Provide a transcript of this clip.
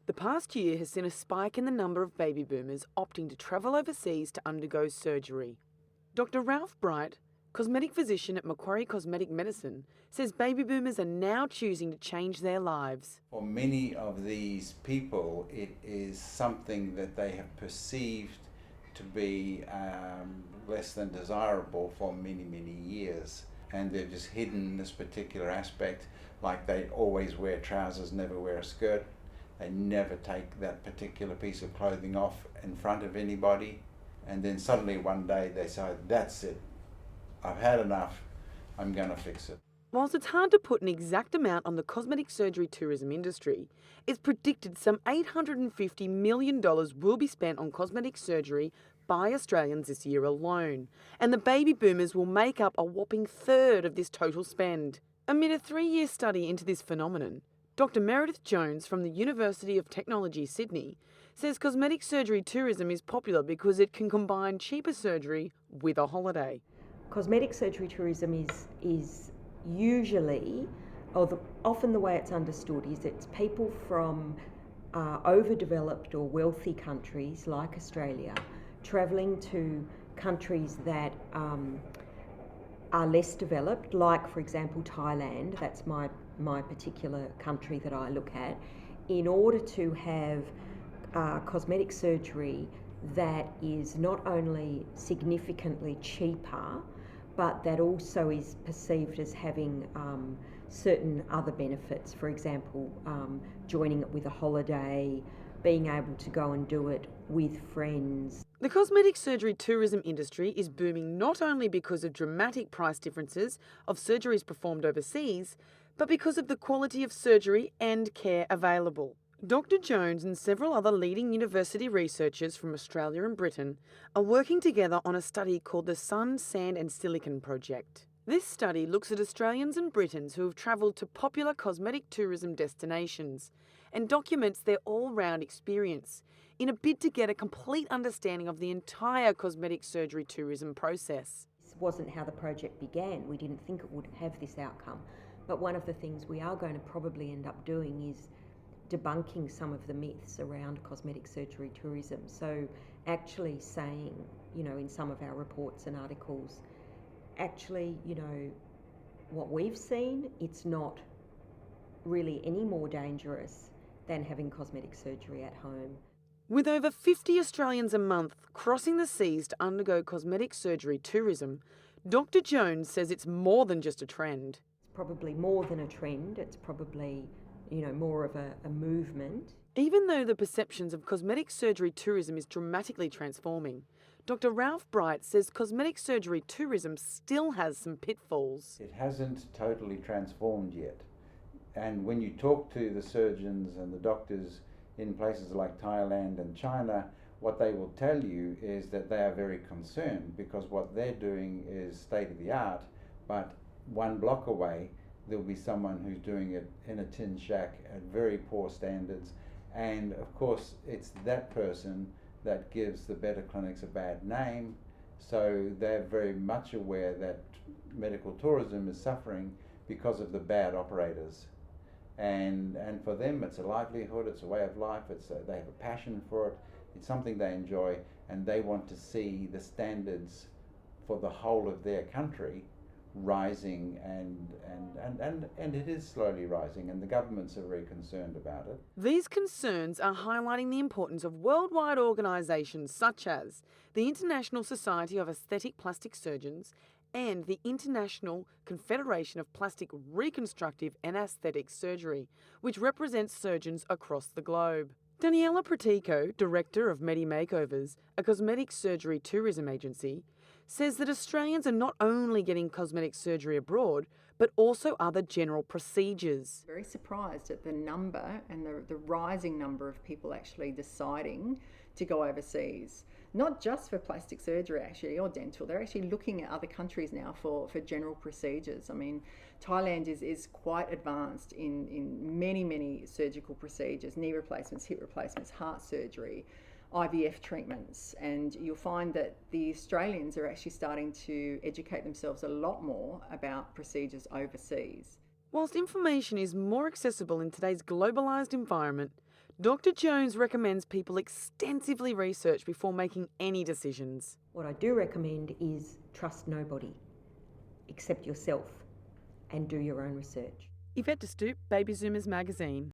The past year has seen a spike in the number of baby boomers opting to travel overseas to undergo surgery. Dr. Ralph Bright, cosmetic physician at Macquarie Cosmetic Medicine, says baby boomers are now choosing to change their lives. For many of these people, it is something that they have perceived to be less than desirable for many, many years. And they've just hidden this particular aspect, like they always wear trousers, never wear a skirt. They never take that particular piece of clothing off in front of anybody. And then suddenly one day they say, that's it, I've had enough, I'm going to fix it. Whilst it's hard to put an exact amount on the cosmetic surgery tourism industry, it's predicted some $850 million will be spent on cosmetic surgery by Australians this year alone, and the baby boomers will make up a whopping third of this total spend. Amid a 3-year study into this phenomenon, Dr. Meredith Jones from the University of Technology, Sydney, says cosmetic surgery tourism is popular because it can combine cheaper surgery with a holiday. Cosmetic surgery tourism is usually, often the way it's understood is it's people from overdeveloped or wealthy countries like Australia travelling to countries that are less developed, like for example Thailand, that's my particular country that I look at, in order to have cosmetic surgery that is not only significantly cheaper, but that also is perceived as having certain other benefits. For example, joining it with a holiday, being able to go and do it with friends. The cosmetic surgery tourism industry is booming not only because of dramatic price differences of surgeries performed overseas, but because of the quality of surgery and care available. Dr. Jones and several other leading university researchers from Australia and Britain are working together on a study called the Sun, Sand and Silicon Project. This study looks at Australians and Britons who have travelled to popular cosmetic tourism destinations and documents their all-round experience in a bid to get a complete understanding of the entire cosmetic surgery tourism process. This wasn't how the project began. We didn't think it would have this outcome. But one of the things we are going to probably end up doing is debunking some of the myths around cosmetic surgery tourism. So actually saying, in some of our reports and articles, actually, what we've seen, it's not really any more dangerous than having cosmetic surgery at home. With over 50 Australians a month crossing the seas to undergo cosmetic surgery tourism, Dr. Jones says it's more than just a trend. It's probably more than a trend. It's probably more of a movement. Even though the perceptions of cosmetic surgery tourism is dramatically transforming, Dr. Ralph Bright says cosmetic surgery tourism still has some pitfalls. It hasn't totally transformed yet. And when you talk to the surgeons and the doctors in places like Thailand and China, what they will tell you is that they are very concerned because what they're doing is state of the art, but one block away there'll be someone who's doing it in a tin shack at very poor standards, and of course it's that person that gives the better clinics a bad name, so they're very much aware that medical tourism is suffering because of the bad operators. And for them it's a livelihood, it's a way of life, they have a passion for it, it's something they enjoy, and they want to see the standards for the whole of their country rising, and it is slowly rising, and the governments are very concerned about it. These concerns are highlighting the importance of worldwide organisations such as the International Society of Aesthetic Plastic Surgeons and the International Confederation of Plastic Reconstructive and Aesthetic Surgery, which represents surgeons across the globe. Daniela Pratico, Director of Medi Makeovers, a cosmetic surgery tourism agency, says that Australians are not only getting cosmetic surgery abroad, but also other general procedures. Very surprised at the number and the rising number of people actually deciding to go overseas. Not just for plastic surgery actually, or dental, they're actually looking at other countries now for general procedures. I mean, Thailand is quite advanced in many surgical procedures, knee replacements, hip replacements, heart surgery, IVF treatments, and you'll find that the Australians are actually starting to educate themselves a lot more about procedures overseas. Whilst information is more accessible in today's globalised environment, Dr. Jones recommends people extensively research before making any decisions. What I do recommend is trust nobody except yourself and do your own research. Yvette De Stoop, Baby Zoomers magazine.